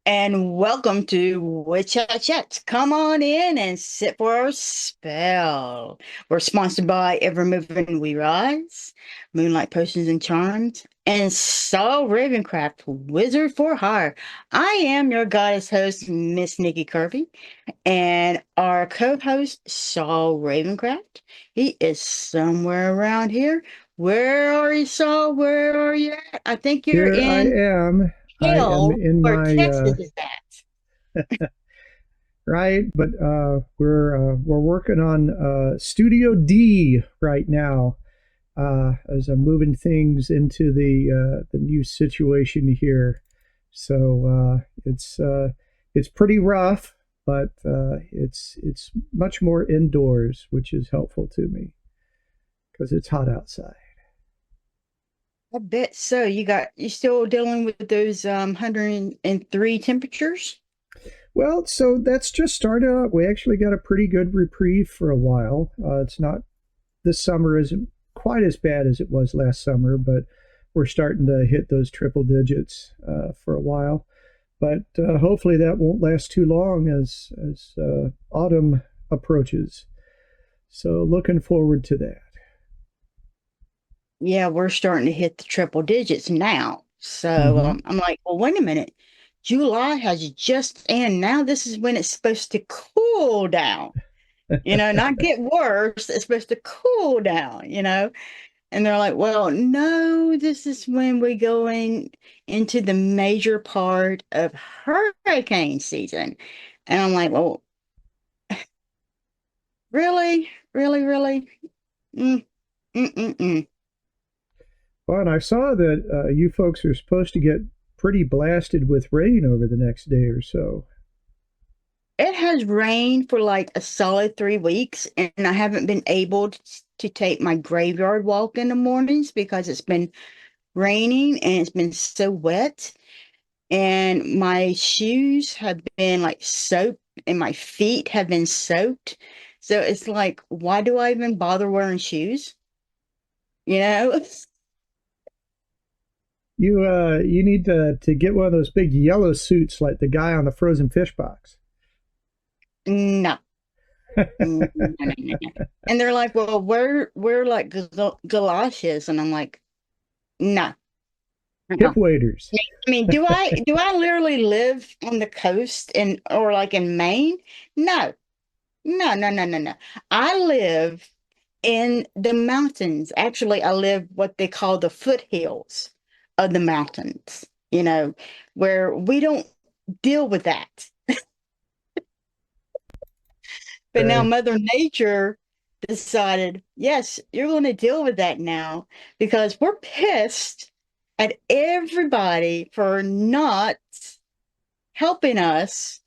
And welcome to Witch Chat Chats. Come on in and sit for a spell. We're sponsored by Evermoving We Rise, Moonlight Potions and Charms, and Saul Ravencraft, Wizard for Hire. I am your goddess host, Miss Nikki Kirby, and our co-host, Saul Ravencraft. He is somewhere around here. Where are you, Saul? Where are you at? I think you're Here I in am. I am hell, in where my Texas is at. right, but we're working on Studio D right now as I'm moving things into the new situation here. So it's pretty rough, but it's much more indoors, which is helpful to me because it's hot outside. I bet so. You still dealing with those 103 temperatures? Well, so that's just started out. We actually got a pretty good reprieve for a while. It's not This summer isn't quite as bad as it was last summer, but we're starting to hit those triple digits for a while. But hopefully that won't last too long as autumn approaches. So looking forward to that. Yeah, we're starting to hit the triple digits now. So Hmm. I'm like, well, wait a minute. July has just and now this is when it's supposed to cool down. Not get worse. It's supposed to cool down. And they're like, well, no, this is when we're going into the major part of hurricane season. And I'm like, well, really? Really, really? Mm, mm, mm, mm. Well, and I saw that you folks are supposed to get pretty blasted with rain over the next day or so. It has rained for like a solid 3 weeks, and I haven't been able to take my graveyard walk in the mornings because it's been raining and it's been so wet. And my shoes have been like soaked, and my feet have been soaked. So it's like, why do I even bother wearing shoes? You know? You need to get one of those big yellow suits like the guy on the frozen fish box. No. No, no, no, no, no. And they're like, well, we're like galoshes. And I'm like, no. Hip Uh-uh. waders. I mean, do I literally live on the coast or like in Maine? No, no, no, no, no, no. I live in the mountains. Actually, I live what they call the foothills of the mountains, where we don't deal with that. But now Right. Mother Nature decided, yes, you're going to deal with that now because we're pissed at everybody for not helping us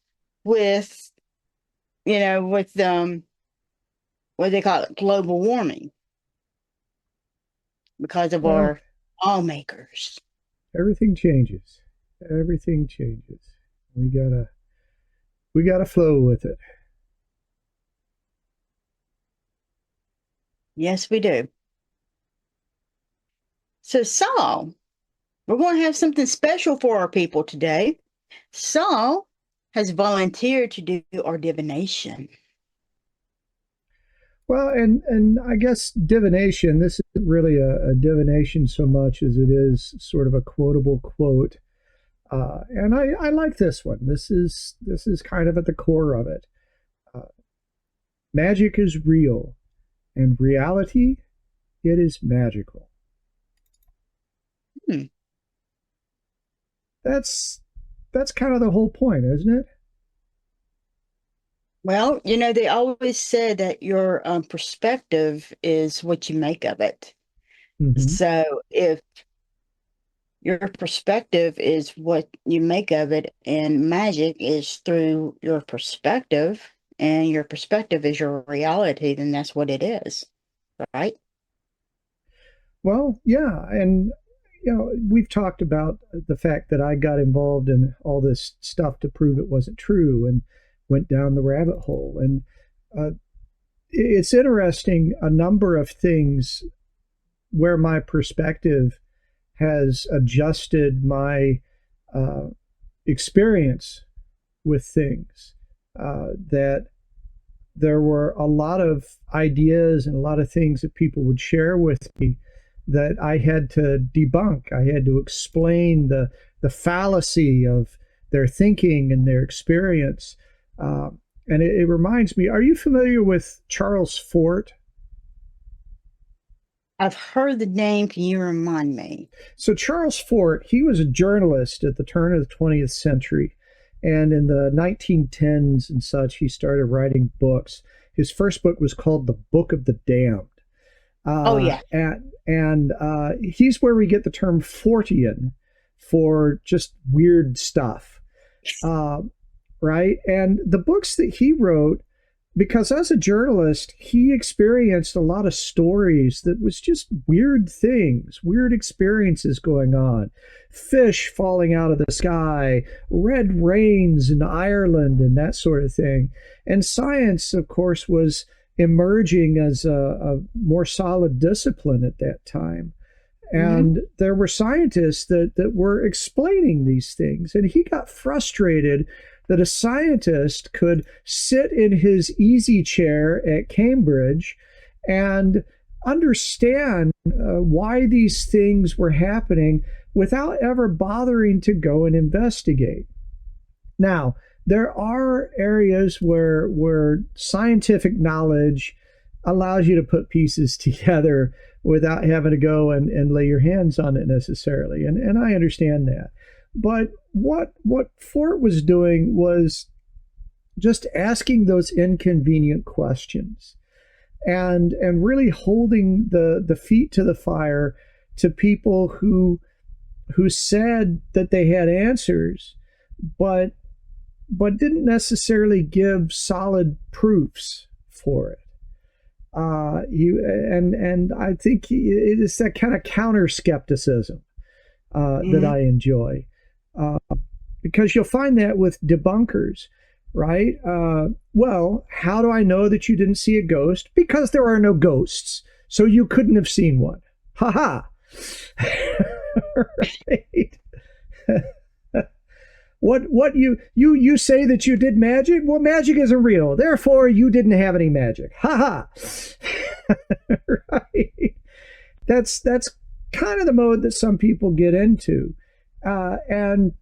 with, with what they call it, global warming because of Well, our lawmakers. everything changes. Everything changes. We gotta we gotta flow with it. Yes, we do. So, Saul, we're going to have something special for our people today. Saul has volunteered to do our divination. Well, and I guess divination. This isn't really a divination so much as it is sort of a quotable quote. And I like this one. This is kind of at the core of it. Uh, Magic is real, and reality, it is magical. Hmm. that's that's kind of the whole point, isn't it? Well, they always said that your perspective is what you make of it. Hmm. So if your perspective is what you make of it, and magic is through your perspective, and your perspective is your reality, then that's what it is, right? Well, yeah, and we've talked about the fact that I got involved in all this stuff to prove it wasn't true, and went down the rabbit hole. And uh, it's interesting, a number of things where my perspective has adjusted my uh, experience with things. That there were a lot of ideas and a lot of things that people would share with me that I had to debunk. I had to explain the fallacy of their thinking and their experience. Uh, and it reminds me, are you familiar with Charles Fort? I've heard the name. Can you remind me? So Charles Fort, he was a journalist at the turn of the 20th century. And in the 1910s and such, he started writing books. His first book was called The Book of the Damned. Oh, yeah. And he's where we get the term Fortean for just weird stuff. Uh, right? And the books that he wrote, because as a journalist, he experienced a lot of stories that was just weird things, weird experiences going on. Fish falling out of the sky, red rains in Ireland, and that sort of thing. And science, of course, was emerging as a more solid discipline at that time. Hmm. And there were scientists that were explaining these things. And he got frustrated that a scientist could sit in his easy chair at Cambridge and understand why these things were happening without ever bothering to go and investigate. Now, there are areas where scientific knowledge allows you to put pieces together without having to go and lay your hands on it necessarily. And I understand that. But what Fort was doing was just asking those inconvenient questions and really holding the feet to the fire to people who said that they had answers, but didn't necessarily give solid proofs for it. And I think it is that kind of counter skepticism that Hmm. I enjoy, uh, because you'll find that with debunkers, right? Well, how do I know that you didn't see a ghost? Because there are no ghosts, so you couldn't have seen one. Ha ha. Right? What you say that you did magic? Well, magic isn't real. Therefore, you didn't have any magic. Ha ha. Right? That's kind of the mode that some people get into, and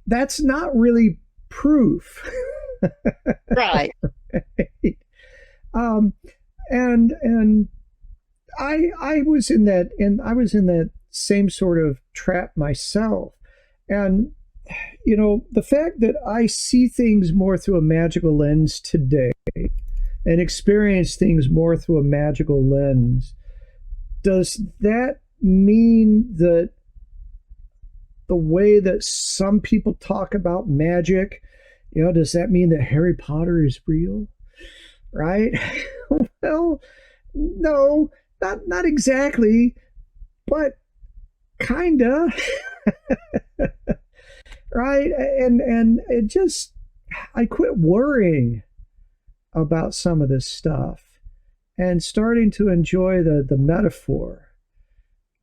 that's not really proof. Right. um, and I was in that same sort of trap myself, and the fact that I see things more through a magical lens today and experience things more through a magical lens, does that mean that the way that some people talk about magic, does that mean that Harry Potter is real? Right? Well, no, not exactly, but kinda. Right? And it just, I quit worrying about some of this stuff and starting to enjoy the metaphor.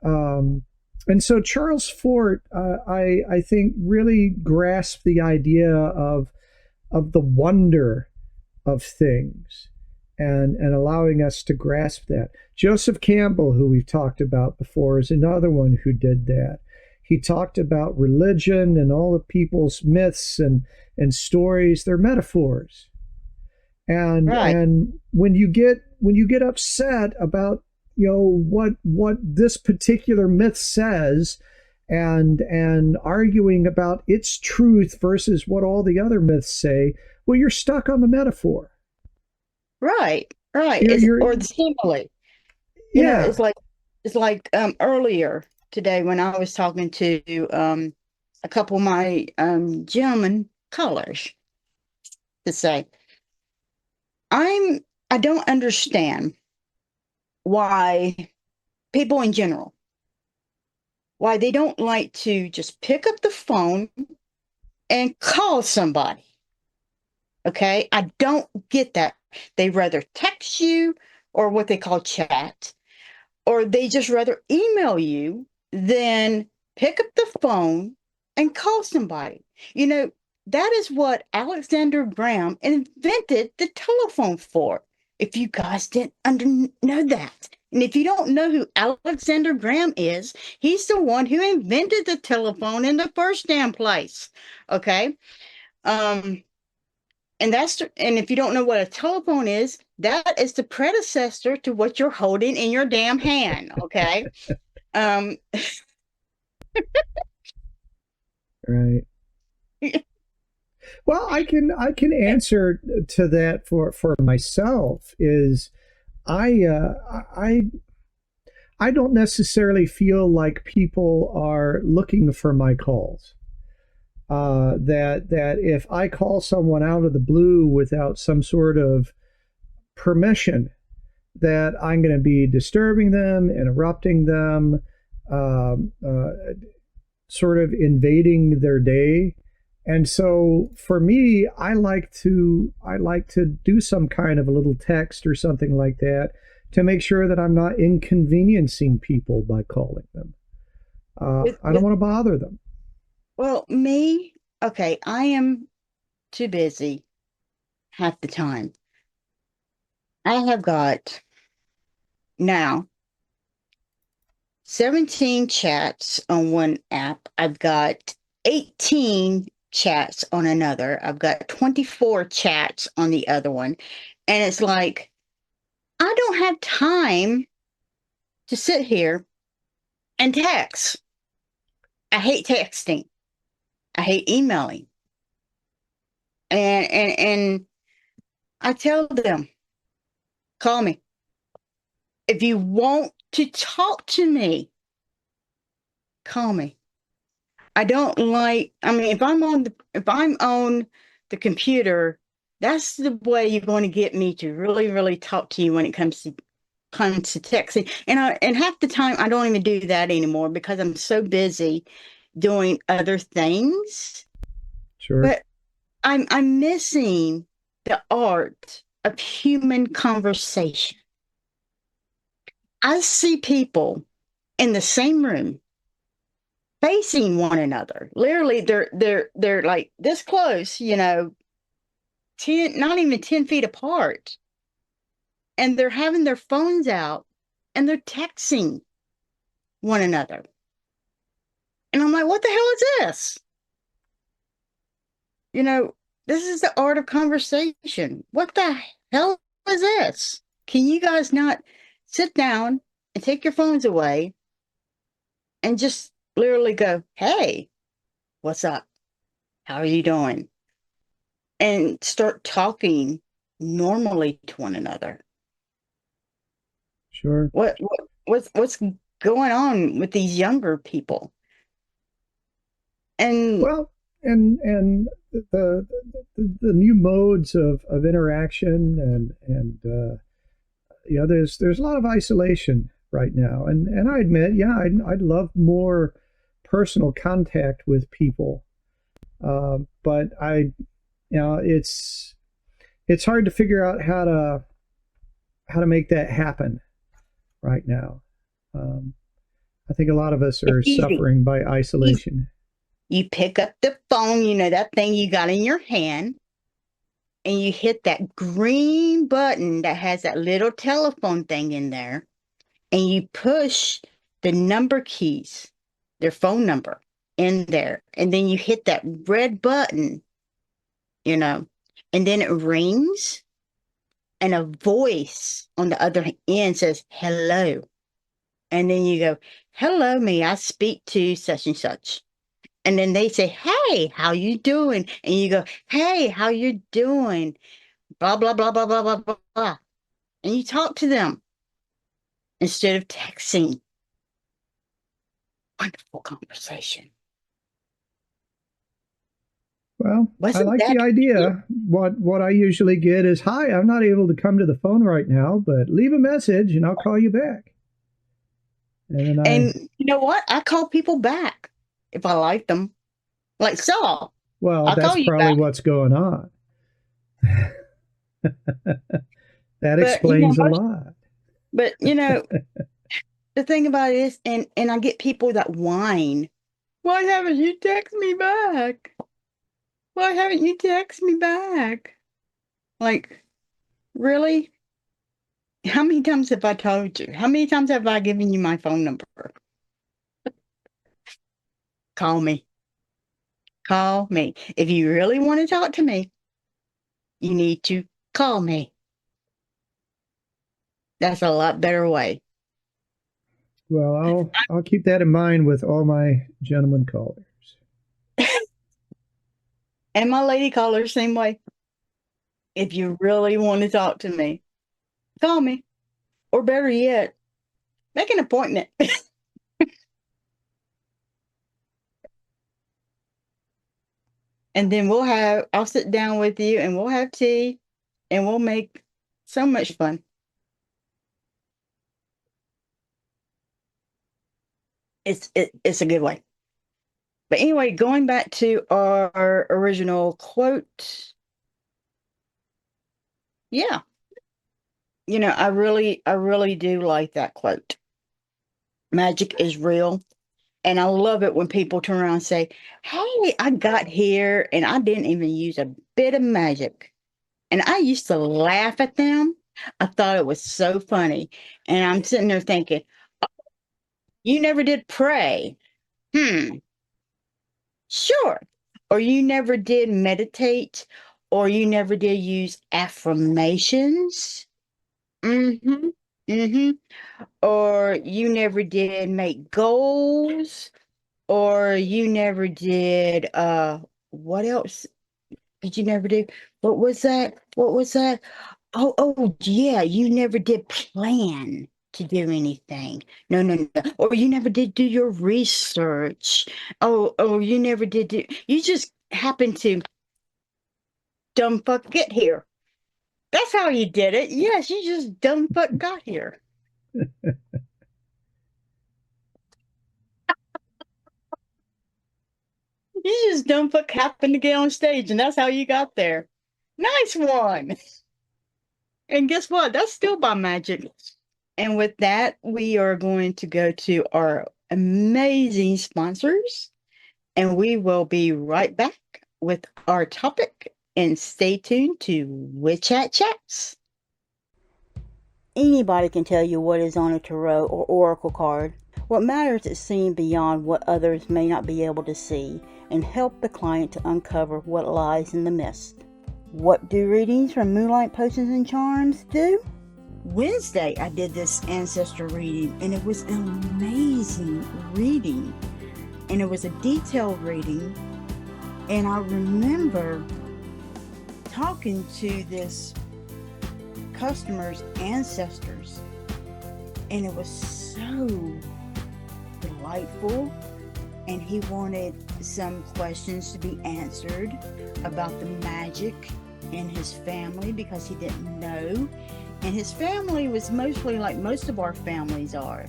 Um, and so Charles Fort, I think, really grasped the idea of the wonder of things, and allowing us to grasp that. Joseph Campbell, who we've talked about before, is another one who did that. He talked about religion and all of people's myths and stories. They're metaphors. Right. And when you get upset about what this particular myth says, and arguing about its truth versus what all the other myths say, well, you're stuck on the metaphor. Right, right. You're Or the simile. yeah. It's like earlier today when I was talking to a couple of my gentlemen callers to say, I don't understand why people in general, why they don't like to just pick up the phone and call somebody. Okay. I don't get that. They rather text you or what they call chat, or they just rather email you than pick up the phone and call somebody. You know, that is what Alexander Graham invented the telephone for. If you guys didn't know that. And if you don't know who Alexander Graham is, he's the one who invented the telephone in the first damn place. Okay. Um, and if you don't know what a telephone is, that is the predecessor to what you're holding in your damn hand. Okay. Um, Right. Well, I can answer to that for myself is I don't necessarily feel like people are looking for my calls. That if I call someone out of the blue without some sort of permission, that I'm going to be disturbing them, interrupting them, um, uh, sort of invading their day. And so for me, I like to do some kind of a little text or something like that to make sure that I'm not inconveniencing people by calling them. with I don't with want to bother them. well, me, okay, I am too busy half the time. I have got now 17 chats on one app. I've got 18 chats on another. I've got 24 chats on the other one. And it's like, I don't have time to sit here and text. I hate texting. I hate emailing. And I tell them, call me. If you want to talk to me, call me. I don't like, I mean, if I'm on the computer, that's the way you're going to get me to really, really talk to you when it comes to texting. And half the time I don't even do that anymore because I'm so busy doing other things. Sure. But I'm missing the art of human conversation. I see people in the same room facing one another. Literally, they're like this close, 10, not even 10 feet apart. And they're having their phones out and they're texting one another. And I'm like, what the hell is this? You know, this is the art of conversation. What the hell is this? Can you guys not sit down and take your phones away and just literally go, hey, what's up? How are you doing? And start talking normally to one another. Sure. What's going on with these younger people? And Well, and the new modes of interaction and there's a lot of isolation right now, and I admit, yeah, I'd love more personal contact with people, but it's hard to figure out how to make that happen right now. Um, I think a lot of us it's are easy. suffering by Easy. isolation. You pick up the phone, that thing you got in your hand, and you hit that green button that has that little telephone thing in there, and you push the number keys, their phone number in there, and then you hit that red button, you know, and then it rings, and a voice on the other end says hello. And then you go, hello, may I speak to such and such? And then they say, hey, how you doing? And you go, hey, how you doing? Blah, blah, blah, blah, blah, blah, blah, blah. And you talk to them instead of texting. Wonderful conversation. Well, I Wasn't like that the idea. What I usually get is, hi, I'm not able to come to the phone right now, but leave a message and I'll call you back. And then And you know what? I call people back if I like them. Like Saul, well, I'll that's call you probably back. what's going on. That But you know, explains a lot. but you know, the thing about it is, and I get people that whine. Why haven't you texted me back? Why haven't you texted me back? Like, really? How many times have I told you? How many times have I given you my phone number? Call me. Call me. If you really want to talk to me, you need to call me. That's a lot better way. Well, I'll keep that in mind with all my gentlemen callers. And my lady caller, same way. If you really want to talk to me, call me. Or better yet, make an appointment. And then I'll sit down with you and we'll have tea and we'll make so much fun. It's a good way. But anyway, going back to our original quote. Yeah. You know, I really do like that quote. Magic is real. And I love it when people turn around and say, hey, I got here and I didn't even use a bit of magic. And I used to laugh at them. I thought it was so funny. And I'm sitting there thinking, you never did pray. Sure. Or you never did meditate, or you never did use affirmations. Mm-hmm. Mm-hmm. Or you never did make goals, or you never did what else did you never do? What was that? What was that? Oh yeah, you never did plan to do anything. No, no, no. Or you never did do your research. Oh, you never did do, you just happened to dumb fuck get here. That's how you did it. Yes, you just dumb fuck got here. You just dumb fuck happened to get on stage and that's how you got there. Nice one. And guess what? That's still by magic. And with that, we are going to go to our amazing sponsors, and we will be right back with our topic. And stay tuned to Witch Hat Chats. Anybody can tell you what is on a tarot or oracle card. What matters is seeing beyond what others may not be able to see and help the client to uncover what lies in the mist. What do readings from Moonlight Potions and Charms do? Wednesday, I did this ancestor reading, and it was an amazing reading. And it was a detailed reading. And I remember talking to this customer's ancestors, and it was so delightful. And he wanted some questions to be answered about the magic in his family because he didn't know. And his family was mostly like most of our families are.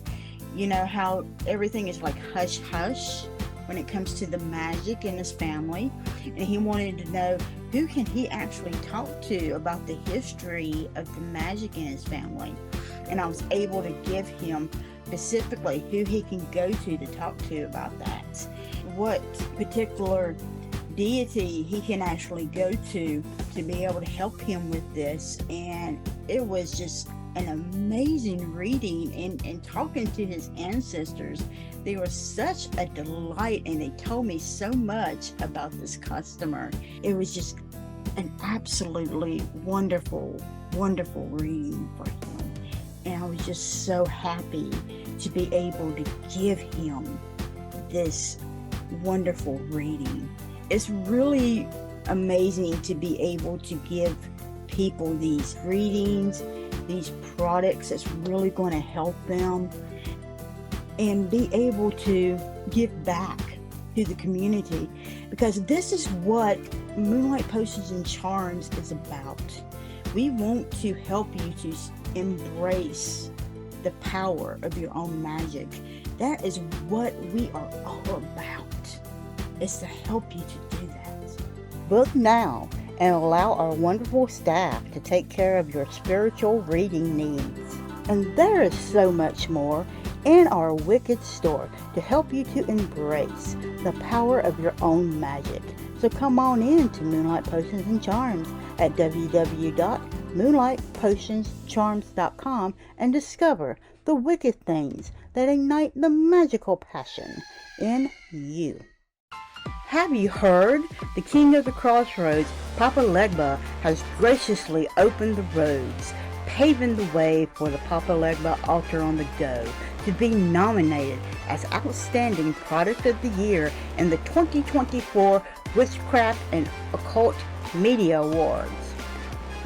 You know how everything is like hush hush when it comes to the magic in his family. And he wanted to know who can he actually talk to about the history of the magic in his family. And I was able to give him specifically who he can go to talk to about that. What particular deity he can actually go to be able to help him with this. And it was just an amazing reading, and talking to his ancestors. They were such a delight, and they told me so much about this customer. It was just an absolutely wonderful reading for him. And I was just so happy to be able to give him this wonderful reading. It's really amazing to be able to give people these readings, these products that's really going to help them, and be able to give back to the community, because this is what Moonlight Potions and Charms is about. We want to help you to embrace the power of your own magic. That is what we are all about. It's to help you to do that. Book now and allow our wonderful staff to take care of your spiritual reading needs. And there is so much more in our Wicked store to help you to embrace the power of your own magic. So come on in to Moonlight Potions and Charms at www.moonlightpotionscharms.com and discover the wicked things that ignite the magical passion in you. Have you heard? The King of the Crossroads, Papa Legba, has graciously opened the roads, paving the way for the Papa Legba Altar on the Go to be nominated as Outstanding Product of the Year in the 2024 Witchcraft and Occult Media Awards.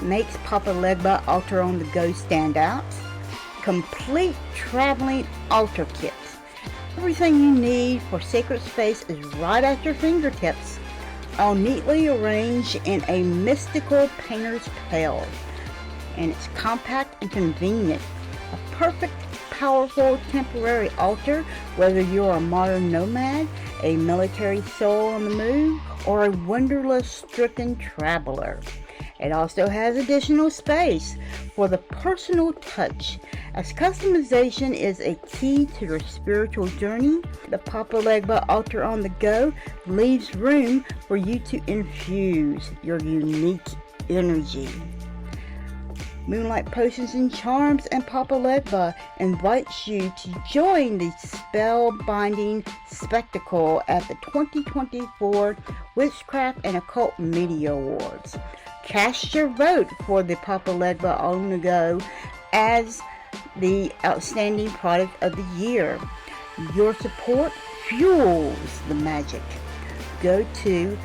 Makes Papa Legba Altar on the Go stand out. Complete traveling altar kit. Everything you need for sacred space is right at your fingertips, all neatly arranged in a mystical painter's pail. And it's compact and convenient. A perfect, powerful temporary altar, whether you're a modern nomad, a military soul on the move, or a wanderlust-stricken traveler. It also has additional space for the personal touch. As customization is a key to your spiritual journey, the Papa Legba Altar on the Go leaves room for you to infuse your unique energy. Moonlight Potions and Charms and Papa Legba invites you to join the spellbinding spectacle at the 2024 Witchcraft and Occult Media Awards. Cast your vote for the Papa Legba on the Go as the Outstanding Product of the Year. Your support fuels the magic. Go to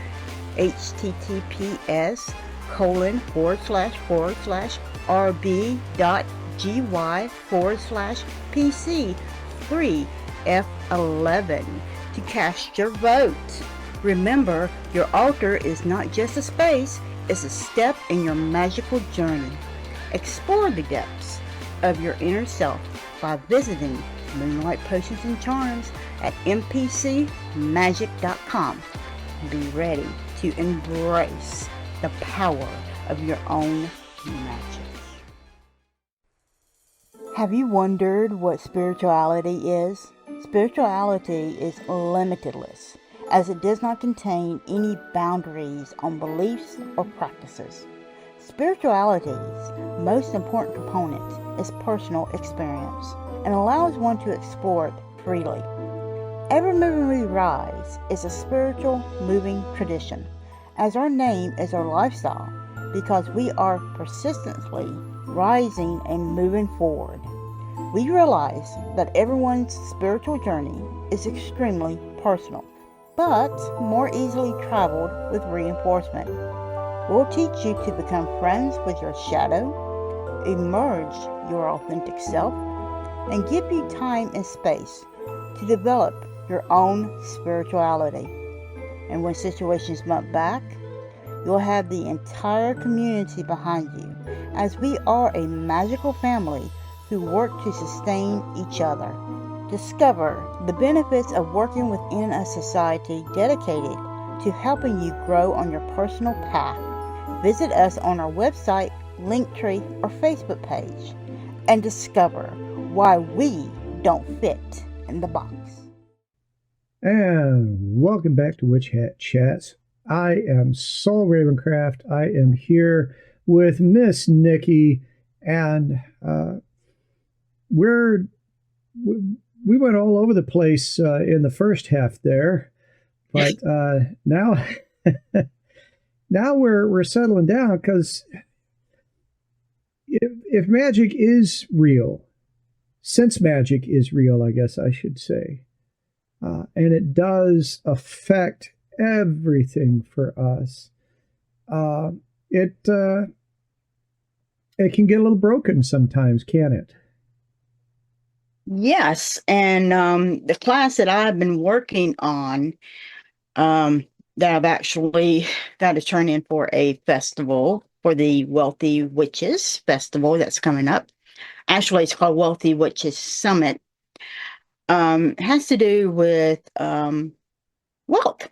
https://rb.gy/PC3F11 to cast your vote. Remember, your altar is not just a space, it's a step in your magical journey. Explore the depths of your inner self by visiting Moonlight Potions and Charms at mpcmagic.com. Be ready to embrace the power of your own magic. Have you wondered what spirituality is? Spirituality is limitless, as it does not contain any boundaries on beliefs or practices. Spirituality's most important component is personal experience and allows one to explore it freely. Evermoving We Rise is a spiritual moving tradition, as our name is our lifestyle, because we are persistently rising and moving forward. We realize that everyone's spiritual journey is extremely personal, but more easily traveled with reinforcement. We'll teach you to become friends with your shadow, emerge your authentic self, and give you time and space to develop your own spirituality. And when situations bump back, you'll have the entire community behind you, as we are a magical family who work to sustain each other. Discover the benefits of working within a society dedicated to helping you grow on your personal path. Visit us on our website, Linktree, or Facebook page and discover why we don't fit in the box. And welcome back to Witch Hat Chats. I am Saul Ravencraft. I am here with Miss Nikki, and we went all over the place in the first half there, but now now we're settling down, because if magic is real, since magic is real, I guess I should say. And it does affect everything for us. Uh, it it can get a little broken sometimes, can it? Yes, and the class that I've been working on, um, that I've actually got to turn in for a festival for the Wealthy Witches Festival that's coming up. Actually, it's called Wealthy Witches Summit. Has to do with wealth.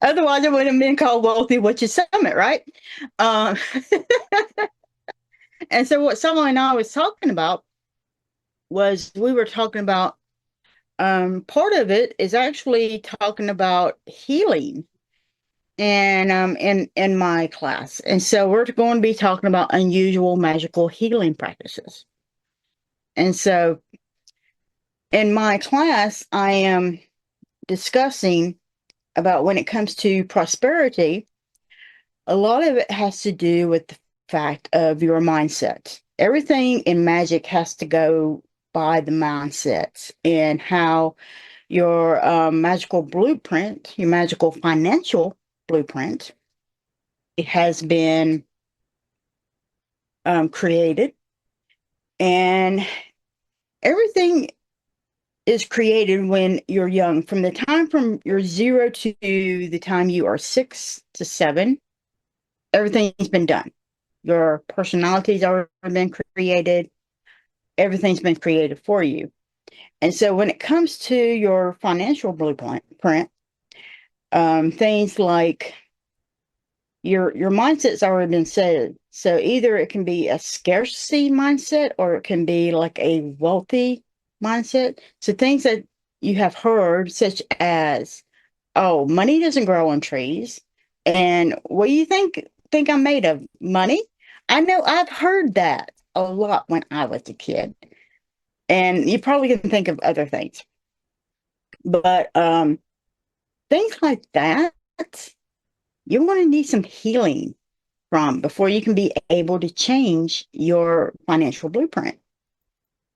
Otherwise, it wouldn't have been called Wealthy Witches Summit, right? Um, and so, what Saul and I was talking about was we were talking about part of it is actually talking about healing and in my class. And so we're going to be talking about unusual magical healing practices. And so in my class, I am discussing about when it comes to prosperity, a lot of it has to do with the fact of your mindset. Everything in magic has to go by the mindset and how your magical blueprint, your magical financial blueprint, it has been created. And everything is created when you're young. From the time from you're 0 to the time you are 6 to 7, everything's been done. Your personality's already been created. Everything's been created for you. And so when it comes to your financial blueprint, things like your mindset's already been set. So either it can be a scarcity mindset or it can be like a wealthy mindset. So things that you have heard, such as, oh, money doesn't grow on trees. And what do you think I'm made of? Money? I know I've heard that a lot when I was a kid. And you probably can think of other things. But things like that, you're going to need some healing from before you can be able to change your financial blueprint.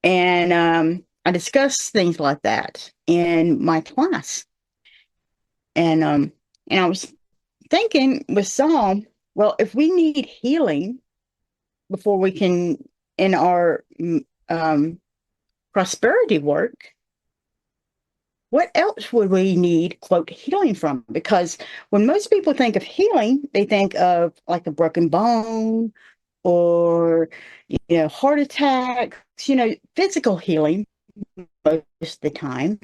And I discuss things like that in my class. And I was thinking with Saul, well, if we need healing before we can in our prosperity work, what else would we need, quote, healing from? Because when most people think of healing, they think of like a broken bone or, heart attacks, physical healing most of the time.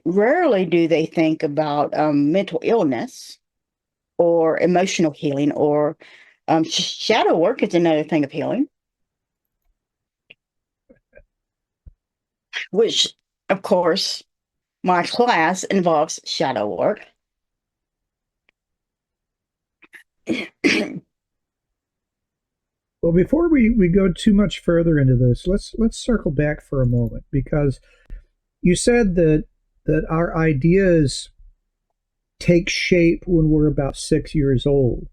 Rarely do they think about mental illness or emotional healing or shadow work is another thing of healing, which, of course, my class involves shadow work. Well, before we go too much further into this, let's circle back for a moment because you said that our ideas take shape when we're about 6 years old,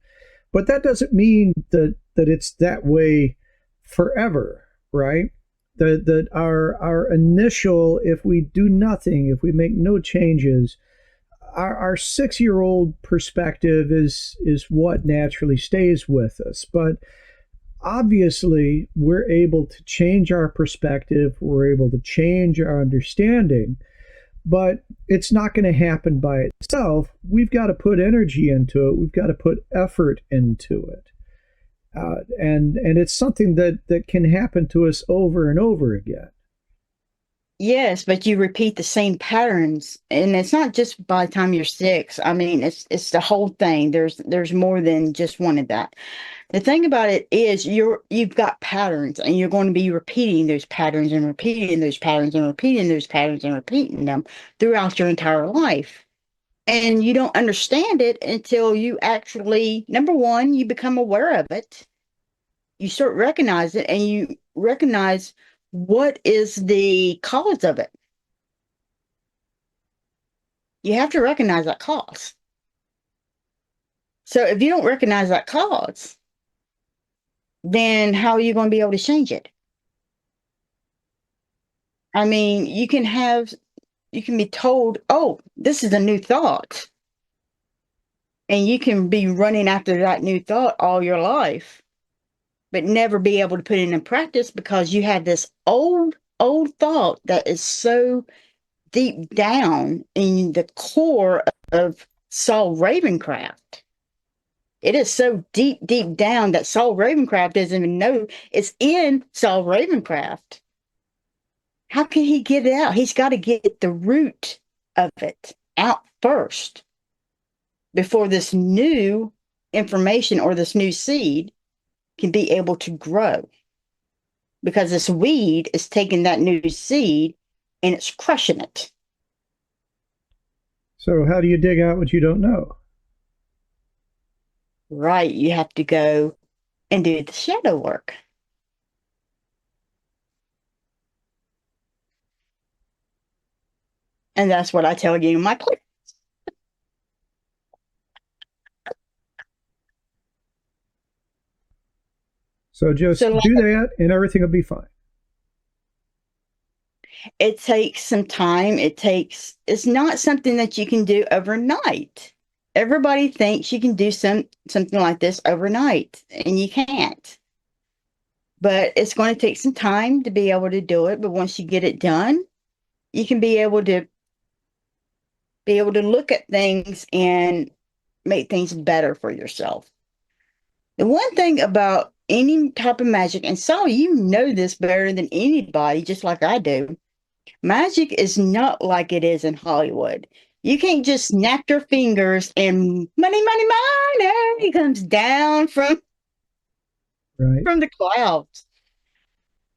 but that doesn't mean that it's that way forever, right? That our initial, if we do nothing, if we make no changes, our 6 year old perspective is what naturally stays with us. But obviously, we're able to change our perspective, we're able to change our understanding, but it's not going to happen by itself. We've got to put energy into it, we've got to put effort into it. And it's something that can happen to us over and over again. Yes, but you repeat the same patterns, and it's not just by the time you're 6. I mean, it's the whole thing. There's more than just one of that. The thing about it is you've got patterns, and you're going to be repeating those patterns and repeating those patterns and repeating those patterns and repeating them throughout your entire life. And you don't understand it until you actually, number one, you become aware of it. You start recognize it, and you recognize what is the cause of it. You have to recognize that cause. So if you don't recognize that cause, then how are you going to be able to change it? I mean, you can be told, oh, this is a new thought. And you can be running after that new thought all your life, but never be able to put it in practice because you have this old thought that is so deep down in the core of Saul Ravencraft. It is so deep down that Saul Ravencraft doesn't even know it's in Saul Ravencraft. How can he get it out? He's got to get the root of it out first before this new information or this new seed can be able to grow. Because this weed is taking that new seed and it's crushing it. So how do you dig out what you don't know? Right. You have to go and do the shadow work. And that's what I tell you in my class. So just So do that and everything will be fine. it takes some time. It's not something that you can do overnight. Everybody thinks you can do something like this overnight, and you can't. But it's going to take some time to be able to do it. But once you get it done, you can be able to look at things and make things better for yourself. The one thing about any type of magic, and Saul, you know this better than anybody, just like I do. Magic is not like it is in Hollywood. You can't just snap your fingers and money comes down Right. from the clouds.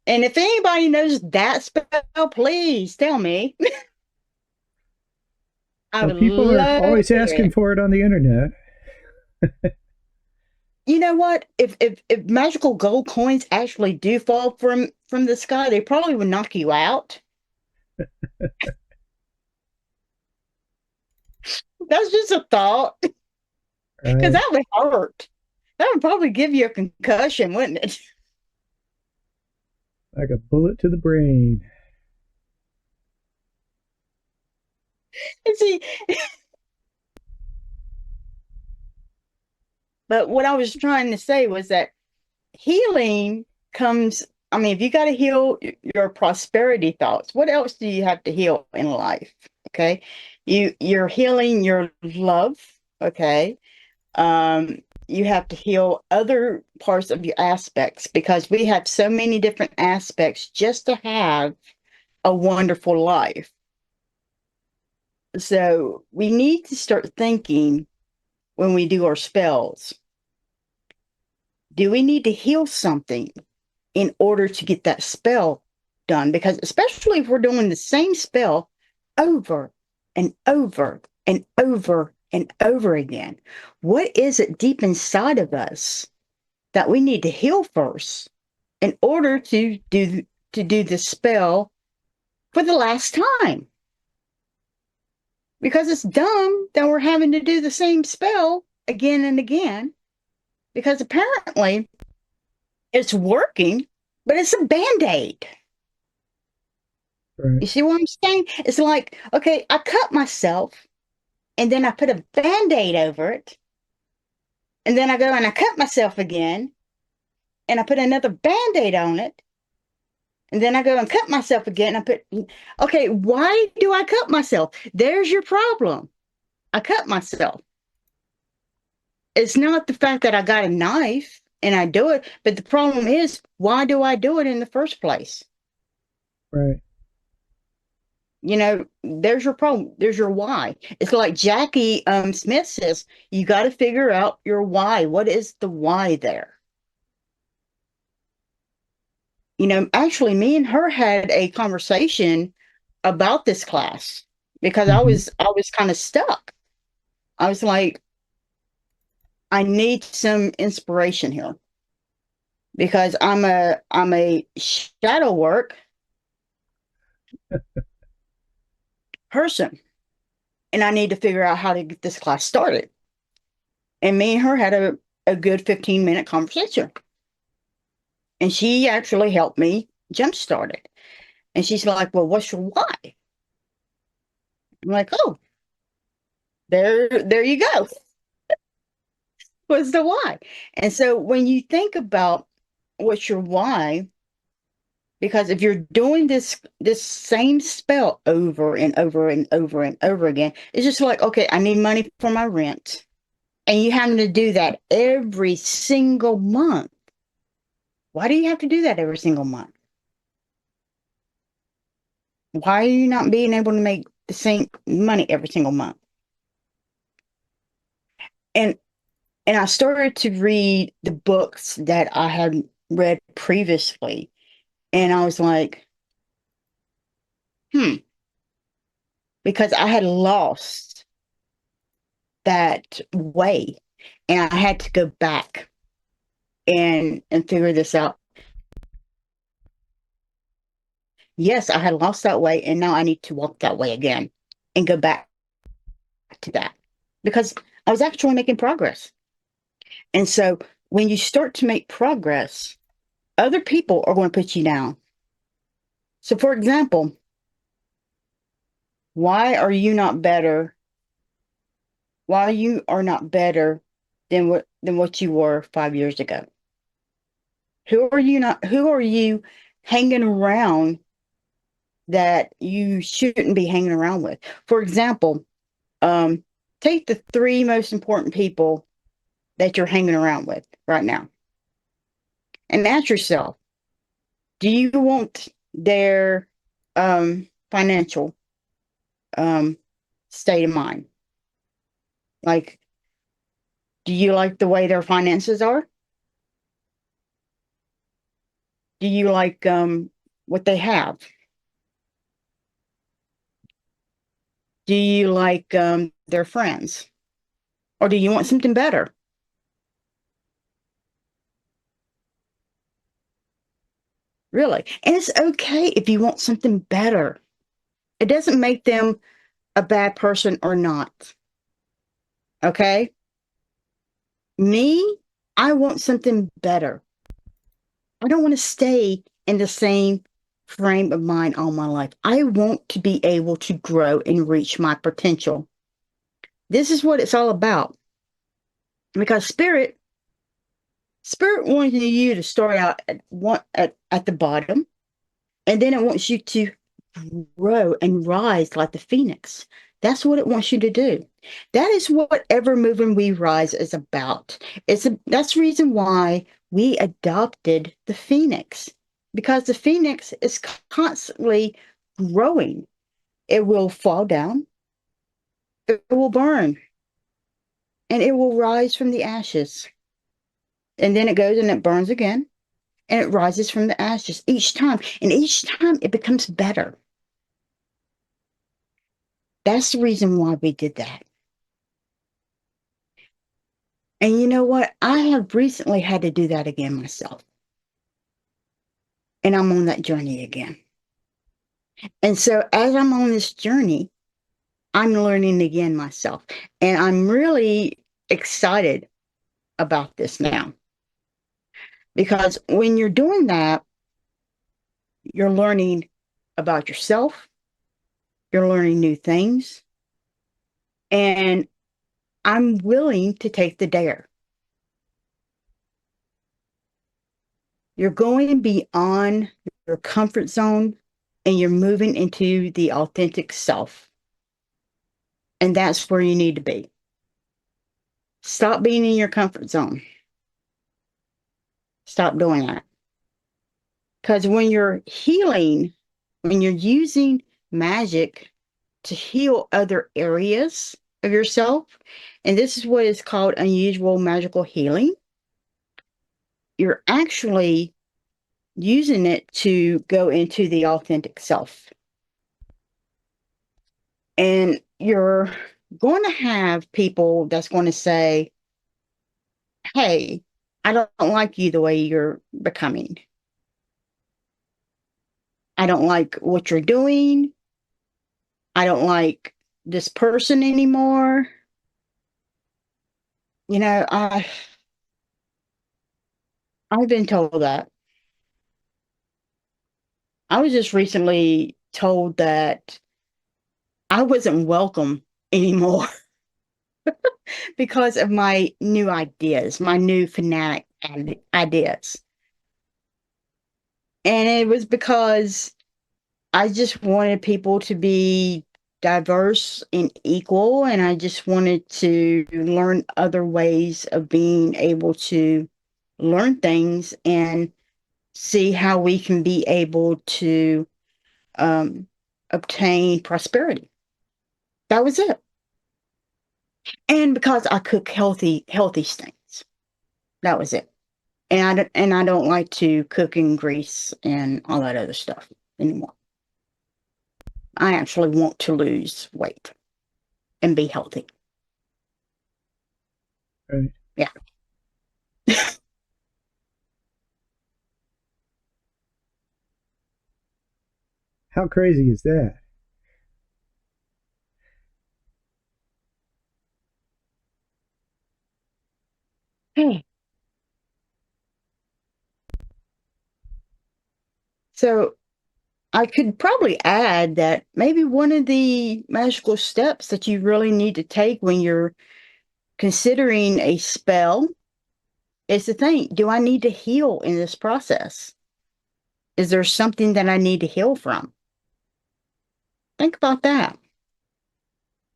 And if anybody knows that spell, please tell me. I Well, would people are love always to hear asking it. for it on the internet. You know what? If magical gold coins actually do fall from the sky, they probably would knock you out. That's just a thought, because Right. that would hurt. That would probably give you a concussion, wouldn't it? Like a bullet to the brain. And see, but what I was trying to say was that healing comes. I mean, if you got to heal your prosperity thoughts, what else do you have to heal in life? Okay, you're healing your love. Okay, you have to heal other parts of your aspects because we have so many different aspects just to have a wonderful life. So we need to start thinking when we do our spells. Do we need to heal something in order to get that spell done? Because especially if we're doing the same spell over and over and over and over again, what is it deep inside of us that we need to heal first in order to do the spell for the last time? Because it's dumb that we're having to do the same spell again and again, because apparently it's working, but it's a band-aid. Right. You see what I'm saying? It's like, okay, I cut myself and then I put a band-aid over it. And then I go and I cut myself again and I put another band-aid on it. And then I go and cut myself again. And I put, okay, why do I cut myself? There's your problem. I cut myself. It's not the fact that I got a knife and I do it, but the problem is, why do I do it in the first place? Right. You know, there's your problem. There's your why. It's like Jackie Smith says, you got to figure out your why. What is the why there? You know, actually, me and her had a conversation about this class because Mm-hmm. I was kind of stuck. I was like, I need some inspiration here because I'm a shadow work person and I need to figure out how to get this class started. And me and her had a good 15-minute conversation. And she actually helped me jumpstart it. And she's like, well, what's your why? I'm like, oh, there you go. What's the why? And so when you think about what's your why, because if you're doing this same spell over and over and over and over again, it's just like, okay, I need money for my rent. And you having to do that every single month. Why do you have to do that every single month? Why are you not being able to make the same money every single month? And and I started to read the books that I had read previously, and I was like, hmm, because I had lost that way, and I had to go back and figure this out. Yes, I had lost that way, and now I need to walk that way again and go back to that because I was actually making progress. And so when you start to make progress, other people are going to put you down. So, for example, why are you not better? Why you are not better than what you were 5 years ago? Who are you hanging around that you shouldn't be hanging around with? For example, um, take the three most important people that you're hanging around with right now and ask yourself, do you want their financial um, state of mind? Like, do you like the way their finances are? Do you like what they have? Do you like their friends? Or do you want something better? Really? And it's okay if you want something better. It doesn't make them a bad person or not. Okay? Me, I want something better. I don't want to stay in the same frame of mind all my life. I want to be able to grow and reach my potential. This is what it's all about. Because spirit wants you to start out at the bottom, and then it wants you to grow and rise like the phoenix. That's what it wants you to do. That is what Evermoving We Rise is about. That's the reason why we adopted the phoenix, because the phoenix is constantly growing. It will fall down, it will burn, and it will rise from the ashes. And then it goes and it burns again, and it rises from the ashes each time. And each time it becomes better. That's the reason why we did that. And you know what? I have recently had to do that again myself. And I'm on that journey again. And so as I'm on this journey, I'm learning again myself. And I'm really excited about this now. Because when you're doing that, you're learning about yourself, you're learning new things, and I'm willing to take the dare. You're going beyond your comfort zone and you're moving into the authentic self. And that's where you need to be. Stop being in your comfort zone. Stop doing that. Because when you're healing, when you're using magic to heal other areas of yourself, and this is what is called unusual magical healing, you're actually using it to go into the authentic self. And you're going to have people that's going to say, hey, I don't like you the way you're becoming. I don't like what you're doing. I don't like this person anymore. You know, I've been told that. I was just recently told that I wasn't welcome anymore because of my new ideas, my new fanatic ideas. And it was because I just wanted people to be diverse and equal, and I just wanted to learn other ways of being able to learn things and see how we can be able to um, obtain prosperity. That was it. And because I cook healthy things, that was it. And I don't like to cook in grease and all that other stuff anymore. I actually want to lose weight and be healthy. Right. Yeah. How crazy is that? So I could probably add that maybe one of the magical steps that you really need to take when you're considering a spell is to think, do I need to heal in this process? Is there something that I need to heal from? Think about that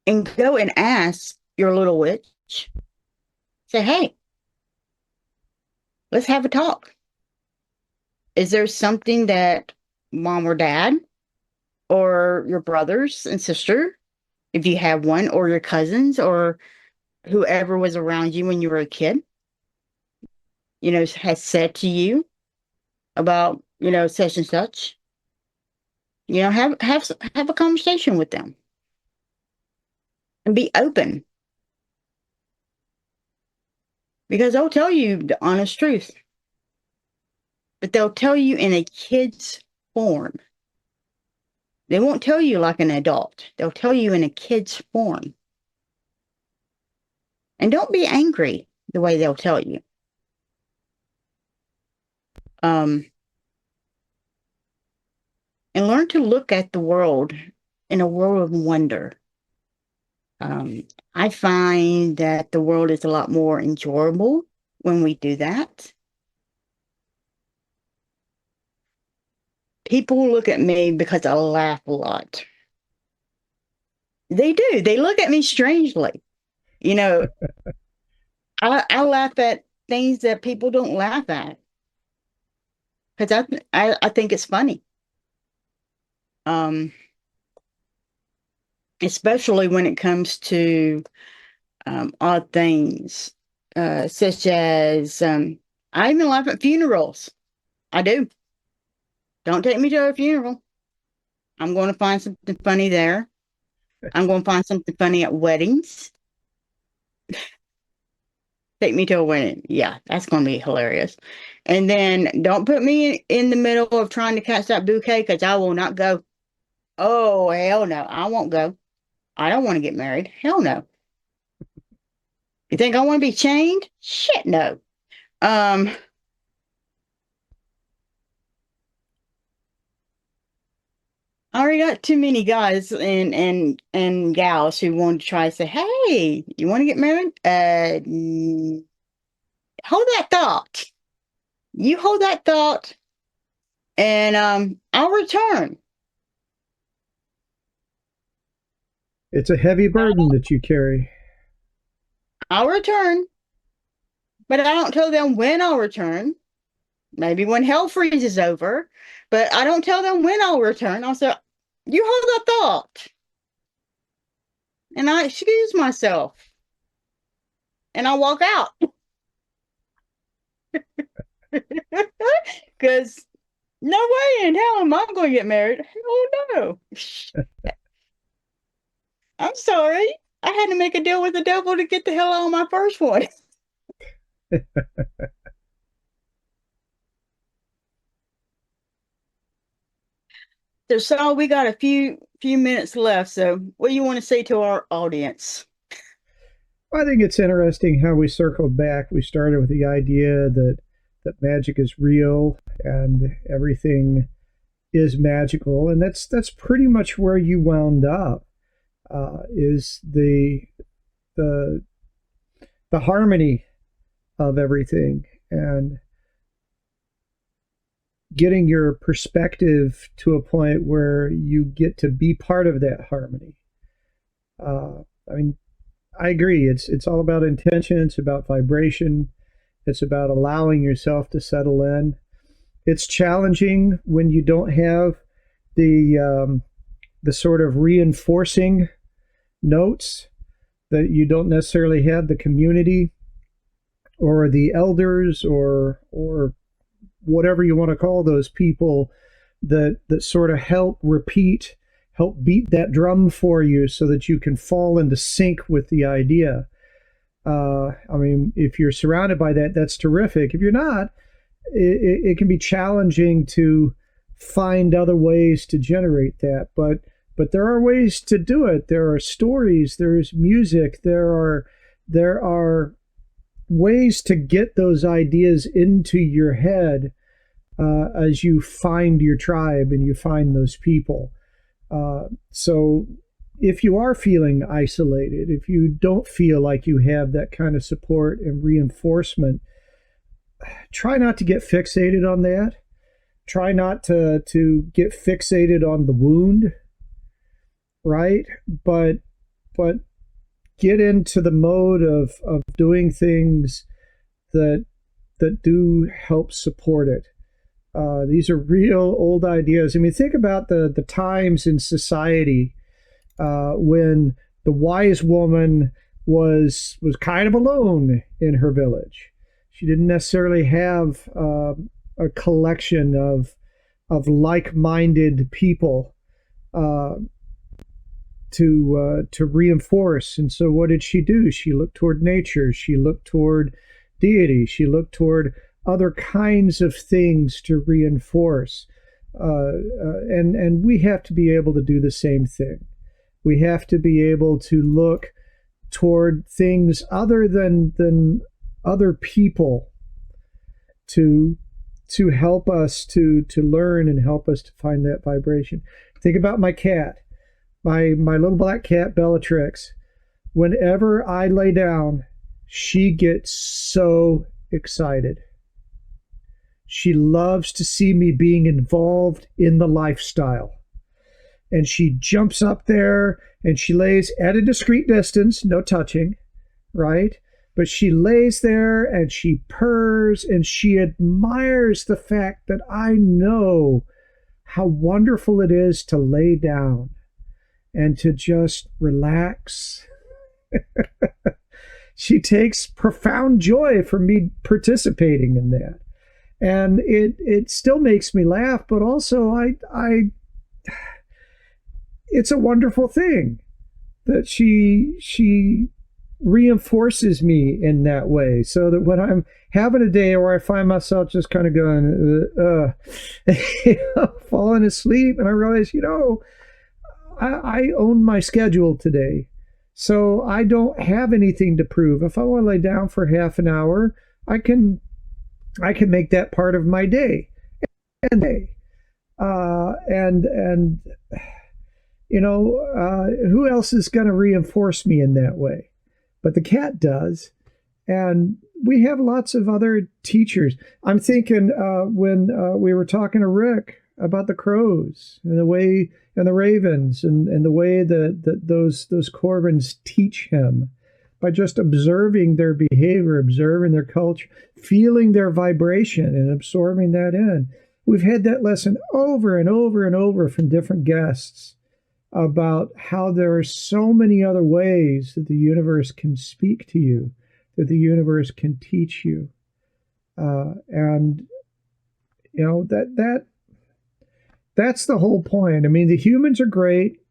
and go and ask your little witch. Say, hey, let's have a talk. Is there something that mom or dad or your brothers and sister, if you have one, or your cousins or whoever was around you when you were a kid, has said to you about, such and such? Have a conversation with them and be open because they'll tell you the honest truth, but they'll tell you in a kid's form. They won't tell you like an adult. They'll tell you in a kid's form. And don't be angry the way they'll tell you. Um, and learn to look at the world in a world of wonder. I find that the world is a lot more enjoyable when we do that. People look at me because I laugh a lot. They do. They look at me strangely. You know, I laugh at things that people don't laugh at because I think it's funny. Um, Especially when it comes to odd things, such as I even laugh at funerals. I do. Don't take me to a funeral. I'm going to find something funny there. I'm going to find something funny at weddings. Take me to a wedding. Yeah, that's going to be hilarious. And then don't put me in the middle of trying to catch that bouquet because I will not go. Oh, hell no. I won't go. I don't want to get married. Hell no. You think I want to be chained? Shit, no. Um, I already got too many guys and gals who want to try to say, "Hey, you want to get married?" Hold that thought. You hold that thought, and I'll return. It's a heavy burden that you carry. I'll return, but I don't tell them when I'll return. Maybe when hell freezes over, but I don't tell them when I'll return. I'll say, "You hold that thought," and I excuse myself, and I walk out because no way in hell am I going to get married. Hell no. I'm sorry. I had to make a deal with the devil to get the hell out of my first one. So, Saul, we got a few minutes left. So, what do you want to say to our audience? I think it's interesting how we circled back. We started with the idea that magic is real and everything is magical, and that's pretty much where you wound up. Is the the harmony of everything, and getting your perspective to a point where you get to be part of that harmony. I mean, I agree. It's all about intention. It's about vibration. It's about allowing yourself to settle in. It's challenging when you don't have the sort of reinforcing notes, that you don't necessarily have the community or the elders or whatever you want to call those people that sort of help beat that drum for you so that you can fall into sync with the idea. I mean, if you're surrounded by that, that's terrific. If you're not, it can be challenging to find other ways to generate that. But there are ways to do it. There are stories, there's music, there are ways to get those ideas into your head as you find your tribe and you find those people. So if you are feeling isolated, if you don't feel like you have that kind of support and reinforcement, try not to get fixated on that. Try not to get fixated on the wound, right? But get into the mode of doing things that do help support it. These are real old ideas. I mean, think about the times in society when the wise woman was kind of alone in her village. She didn't necessarily have a collection of like-minded people to reinforce. And so what did she do? She looked toward nature. She looked toward deity. She looked toward other kinds of things to reinforce. And we have to be able to do the same thing. We have to be able to look toward things other than other people to help us to learn and help us to find that vibration. Think about my cat, my little black cat, Bellatrix. Whenever I lay down, she gets so excited. She loves to see me being involved in the lifestyle. And she jumps up there and she lays at a discreet distance, no touching, right? But she lays there and she purrs and she admires the fact that I know how wonderful it is to lay down and to just relax. She takes profound joy from me participating in that. And it still makes me laugh, but also I it's a wonderful thing that she reinforces me in that way, so that when I'm having a day where I find myself just kind of going, falling asleep, and I realize, I own my schedule today, so I don't have anything to prove. If I want to lay down for half an hour, I can make that part of my day, and who else is going to reinforce me in that way? But the cat does. And we have lots of other teachers. I'm thinking when we were talking to Rick about the crows and the way, and the ravens, and the way that those Corvins teach him by just observing their behavior, observing their culture, feeling their vibration and absorbing that in. We've had that lesson over and over and over from different guests about how there are so many other ways that the universe can speak to you, that the universe can teach you. That's the whole point. I mean, the humans are great,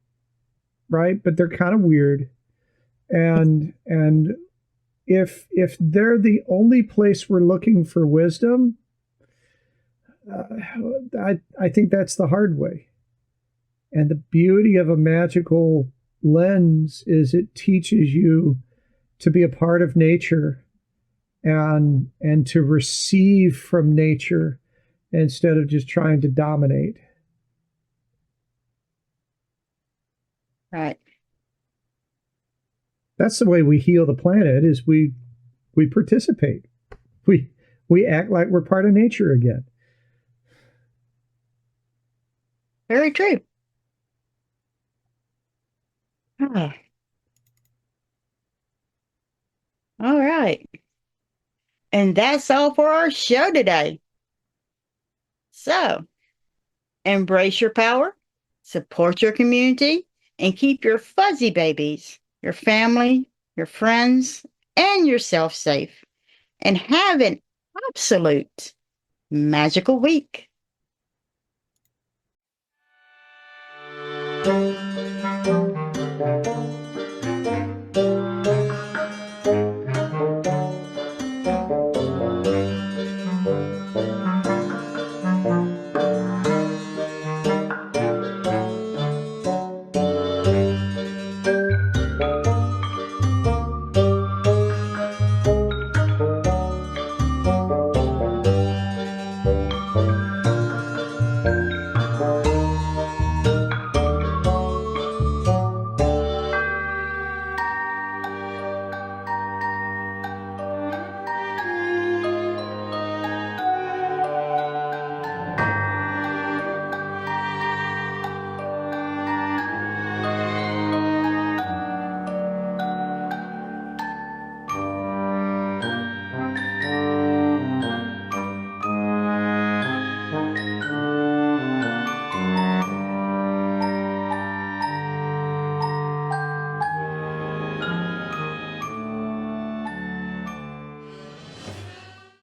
right? But they're kind of weird. And if they're the only place we're looking for wisdom, I think that's the hard way. And the beauty of a magical lens is it teaches you to be a part of nature and to receive from nature instead of just trying to dominate. Right. That's the way we heal the planet is we participate. We we act like we're part of nature again. Very true. Ah, all right. And that's all for our show today. So embrace your power, support your community, and keep your fuzzy babies, your family, your friends, and yourself safe. And have an absolute magical week.